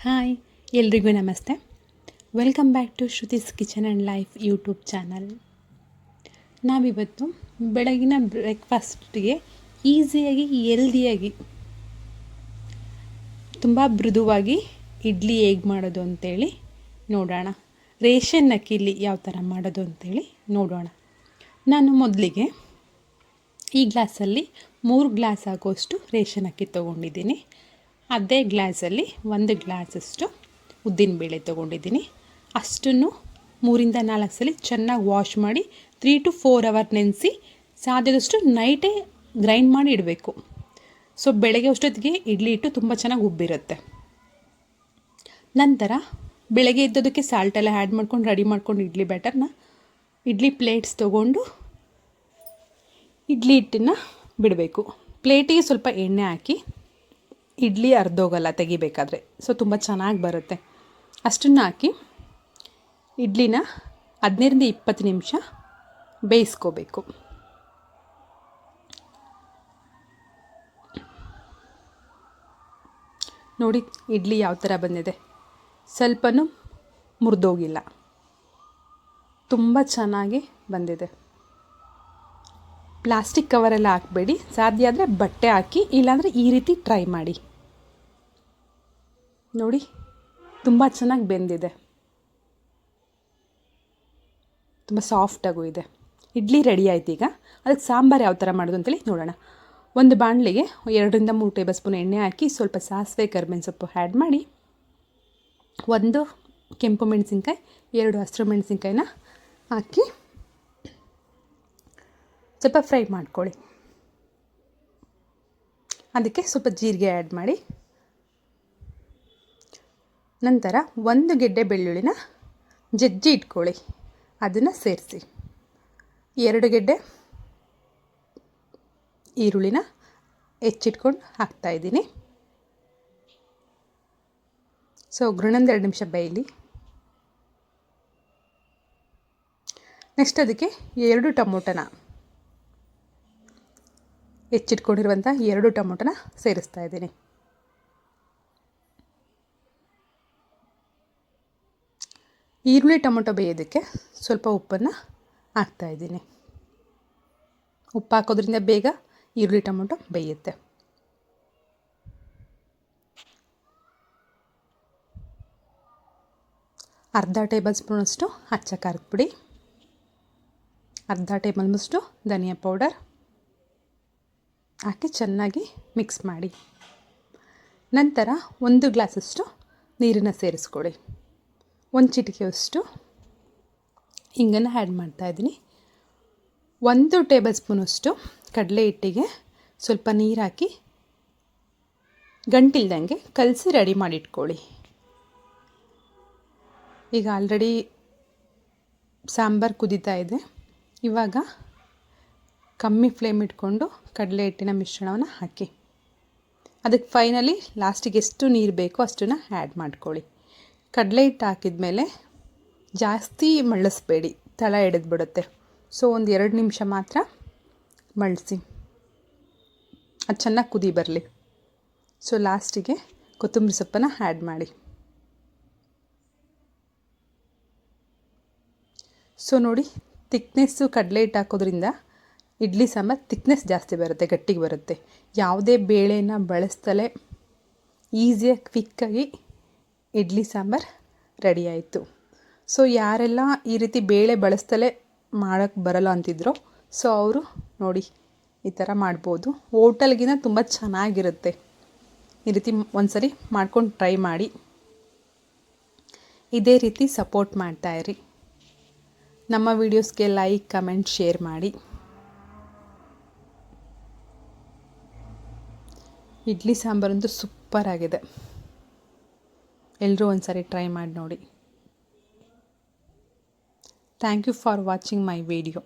Hi, ಎಲ್ರಿಗೂ ನಮಸ್ತೆ. Welcome back to Shruti's kitchen and life YouTube channel. ನಾವಿವತ್ತು ಬೆಳಗಿನ ಬ್ರೇಕ್ಫಾಸ್ಟ್ಗೆ ಈಸಿಯಾಗಿ ಹೆಲ್ದಿಯಾಗಿ ತುಂಬ ಮೃದುವಾಗಿ ಇಡ್ಲಿ ಹೇಗೆ ಮಾಡೋದು ಅಂತೇಳಿ ನೋಡೋಣ. ರೇಷನ್ ಅಕ್ಕಿಲಿ ಯಾವ ಥರ ಮಾಡೋದು ಅಂತೇಳಿ ನೋಡೋಣ. ನಾನು ಮೊದಲಿಗೆ ಈ ಗ್ಲಾಸಲ್ಲಿ 3 ಗ್ಲಾಸ್ ಆಗೋಷ್ಟು ರೇಷನ್ ಅಕ್ಕಿ ತೊಗೊಂಡಿದ್ದೀನಿ. ಅದೇ ಗ್ಲಾಸಲ್ಲಿ 1 ಗ್ಲಾಸಷ್ಟು ಉದ್ದಿನಬೇಳೆ ತೊಗೊಂಡಿದ್ದೀನಿ. ಅಷ್ಟನ್ನು 3-4 ಸಲ ಚೆನ್ನಾಗಿ ವಾಶ್ ಮಾಡಿ 3 to 4 ಅವರ್ ನೆನೆಸಿ ಸಾಧ್ಯದಷ್ಟು ನೈಟೇ ಗ್ರೈಂಡ್ ಮಾಡಿ ಇಡಬೇಕು. ಸೊ ಬೆಳಗ್ಗೆ ಅಷ್ಟೊತ್ತಿಗೆ ಇಡ್ಲಿ ಹಿಟ್ಟು ತುಂಬ ಚೆನ್ನಾಗಿ ಉಬ್ಬಿರುತ್ತೆ. ನಂತರ ಬೆಳಗ್ಗೆ ಇದ್ದದಕ್ಕೆ ಸಾಲ್ಟೆಲ್ಲ ಆ್ಯಡ್ ಮಾಡ್ಕೊಂಡು ರೆಡಿ ಮಾಡ್ಕೊಂಡು ಇಡ್ಲಿ ಬ್ಯಾಟರ್ನ ಇಡ್ಲಿ ಪ್ಲೇಟ್ಸ್ ತೊಗೊಂಡು ಇಡ್ಲಿ ಹಿಟ್ಟನ್ನು ಬಿಡಬೇಕು. ಪ್ಲೇಟಿಗೆ ಸ್ವಲ್ಪ ಎಣ್ಣೆ ಹಾಕಿ ಇಡ್ಲಿ ಅರ್ಧೋಗಲ್ಲ ತೆಗಿಬೇಕಾದ್ರೆ, ಸೊ ತುಂಬ ಚೆನ್ನಾಗಿ ಬರುತ್ತೆ. ಅಷ್ಟನ್ನು ಹಾಕಿ ಇಡ್ಲಿನ 15-20 ನಿಮಿಷ ಬೇಯಿಸ್ಕೋಬೇಕು. ನೋಡಿ ಇಡ್ಲಿ ಯಾವ ಥರ ಬಂದಿದೆ, ಸ್ವಲ್ಪನೂ ಮುರಿದೋಗಿಲ್ಲ, ತುಂಬ ಚೆನ್ನಾಗಿ ಬಂದಿದೆ. ಪ್ಲಾಸ್ಟಿಕ್ ಕವರೆಲ್ಲ ಹಾಕಬೇಡಿ, ಸಾಧ್ಯ ಆದರೆ ಬಟ್ಟೆ ಹಾಕಿ, ಇಲ್ಲಾಂದರೆ ಈ ರೀತಿ ಟ್ರೈ ಮಾಡಿ. ನೋಡಿ ತುಂಬ ಚೆನ್ನಾಗಿ ಬೆಂದಿದೆ, ತುಂಬ ಸಾಫ್ಟಾಗೂ ಇದೆ. ಇಡ್ಲಿ ರೆಡಿ ಆಯ್ತು. ಈಗ ಅದಕ್ಕೆ ಸಾಂಬಾರು ಯಾವ ಥರ ಮಾಡೋದು ಅಂತೇಳಿ ನೋಡೋಣ. ಒಂದು ಬಾಣಲಿಗೆ 2-3 ಟೇಬಲ್ ಸ್ಪೂನ್ ಎಣ್ಣೆ ಹಾಕಿ ಸ್ವಲ್ಪ ಸಾಸಿವೆ ಕರಿಬೇವಿನ ಸೊಪ್ಪು ಆ್ಯಡ್ ಮಾಡಿ 1 ಕೆಂಪು ಮೆಣಸಿನ್ಕಾಯಿ 2 ಹಸಿರು ಮೆಣಸಿನ್ಕಾಯಿನ ಹಾಕಿ ಸ್ವಲ್ಪ ಫ್ರೈ ಮಾಡ್ಕೊಳ್ಳಿ. ಅದಕ್ಕೆ ಸ್ವಲ್ಪ ಜೀರಿಗೆ ಆ್ಯಡ್ ಮಾಡಿ, ನಂತರ 1 ಗೆಡ್ಡೆ ಬೆಳ್ಳುಳ್ಳಿನ ಜಜ್ಜಿ ಇಟ್ಕೊಳ್ಳಿ, ಅದನ್ನು ಸೇರಿಸಿ. 2 ಗೆಡ್ಡೆ ಈರುಳ್ಳಿನ ಹೆಚ್ಚಿಟ್ಕೊಂಡು ಹಾಕ್ತಾಯಿದ್ದೀನಿ. ಸೊ ಒಗ್ಗರಣೆ 2 ನಿಮಿಷ ಬೇಯಲಿ. ನೆಕ್ಸ್ಟ್ ಅದಕ್ಕೆ 2 ಟೊಮೊಟೊನ ಹೆಚ್ಚಿಟ್ಕೊಂಡಿರುವಂಥ 2 ಟೊಮೊಟೊನ ಸೇರಿಸ್ತಾ ಇದ್ದೀನಿ. ಈರುಳ್ಳಿ ಟೊಮೊಟೊ ಬೇಯೋದಕ್ಕೆ ಸ್ವಲ್ಪ ಉಪ್ಪನ್ನು ಹಾಕ್ತಾಯಿದ್ದೀನಿ. ಉಪ್ಪು ಹಾಕೋದ್ರಿಂದ ಬೇಗ ಈರುಳ್ಳಿ ಟೊಮೊಟೊ ಬೇಯುತ್ತೆ. ಅರ್ಧ ಟೇಬಲ್ ಸ್ಪೂನಷ್ಟು ಅಚ್ಚ ಖಾರದ ಪುಡಿ, ಅರ್ಧ ಟೇಬಲ್ ಸ್ಪೂನಷ್ಟು ಧನಿಯಾ ಪೌಡರ್ ಹಾಕಿ ಚೆನ್ನಾಗಿ ಮಿಕ್ಸ್ ಮಾಡಿ. ನಂತರ 1 ಗ್ಲಾಸಷ್ಟು ನೀರನ್ನು ಸೇರಿಸ್ಕೊಳ್ಳಿ. 1 ಚಿಟಿಕೆಯಷ್ಟು ಹಿಂಗನ್ನು ಆ್ಯಡ್ ಮಾಡ್ತಾಯಿದ್ದೀನಿ. 1 ಟೇಬಲ್ ಸ್ಪೂನಷ್ಟು ಕಡಲೆ ಹಿಟ್ಟಿಗೆ ಸ್ವಲ್ಪ ನೀರು ಹಾಕಿ ಗಂಟಿಲ್ದಂಗೆ ಕಲಸಿ ರೆಡಿ ಮಾಡಿ ಇಟ್ಕೊಳ್ಳಿ. ಈಗ ಆಲ್ರೆಡಿ ಸಾಂಬಾರು ಕುದೀತಾ ಇದೆ. ಇವಾಗ ಕಮ್ಮಿ ಫ್ಲೇಮ್ ಇಟ್ಕೊಂಡು ಕಡಲೆ ಹಿಟ್ಟಿನ ಮಿಶ್ರಣವನ್ನು ಹಾಕಿ ಅದಕ್ಕೆ ಫೈನಲಿ ಲಾಸ್ಟಿಗೆ ಎಷ್ಟು ನೀರು ಬೇಕೋ ಅಷ್ಟನ್ನು ಆ್ಯಡ್ ಮಾಡ್ಕೊಳ್ಳಿ. ಕಡಲೆ ಹಿಟ್ಟು ಹಾಕಿದ ಮೇಲೆ ಜಾಸ್ತಿ ಮಳ್ಳಿಸ್ಬೇಡಿ, ತಳ ಹಿಡಿದ್ಬಿಡುತ್ತೆ. ಸೊ 1-2 ನಿಮಿಷ ಮಾತ್ರ ಮಳ್ಳಿಸಿ, ಅದು ಚೆನ್ನಾಗಿ ಕುದಿ ಬರಲಿ. ಸೊ ಲಾಸ್ಟಿಗೆ ಕೊತ್ತಂಬರಿ ಸೊಪ್ಪನ್ನು ಆ್ಯಡ್ ಮಾಡಿ. ಸೊ ನೋಡಿ, ತಿಕ್ನೆಸ್ಸು ಕಡಲೆ ಹಿಟ್ಟು ಹಾಕೋದ್ರಿಂದ ಇಡ್ಲಿ ಸಾಂಬಾರು ತಿಕ್ನೆಸ್ ಜಾಸ್ತಿ ಬರುತ್ತೆ, ಗಟ್ಟಿಗೆ ಬರುತ್ತೆ. ಯಾವುದೇ ಬೇಳೆನ ಬಳಸ್ತಲೇ ಈಸಿಯಾಗಿ ಕ್ವಿಕ್ಕಾಗಿ ಇಡ್ಲಿ ಸಾಂಬಾರು ರೆಡಿ ಆಯಿತು. ಸೊ ಯಾರೆಲ್ಲ ಈ ರೀತಿ ಬೇಳೆ ಬಳಸ್ತಲೇ ಮಾಡೋಕ್ಕೆ ಬರಲ್ಲ ಅಂತಿದ್ರು, ಸೊ ಅವರು ನೋಡಿ ಈ ಥರ ಮಾಡ್ಬೋದು. ಹೋಟೆಲ್ಗಿಂತ ತುಂಬ ಚೆನ್ನಾಗಿರುತ್ತೆ. ಈ ರೀತಿ ಒಂದ್ಸರಿ ಮಾಡ್ಕೊಂಡು ಟ್ರೈ ಮಾಡಿ. ಇದೇ ರೀತಿ ಸಪೋರ್ಟ್ ಮಾಡ್ತಾಯಿರಿ. ನಮ್ಮ ವೀಡಿಯೋಸ್ಗೆ ಲೈಕ್, ಕಮೆಂಟ್, ಶೇರ್ ಮಾಡಿ. ಇಡ್ಲಿ ಸಾಂಬಾರಂತೂ ಸೂಪರ್ ಆಗಿದೆ. ಎಲ್ಲರೂ ಒಂದ್ಸರಿ ಟ್ರೈ ಮಾಡಿ ನೋಡಿ. Thank you for watching my video.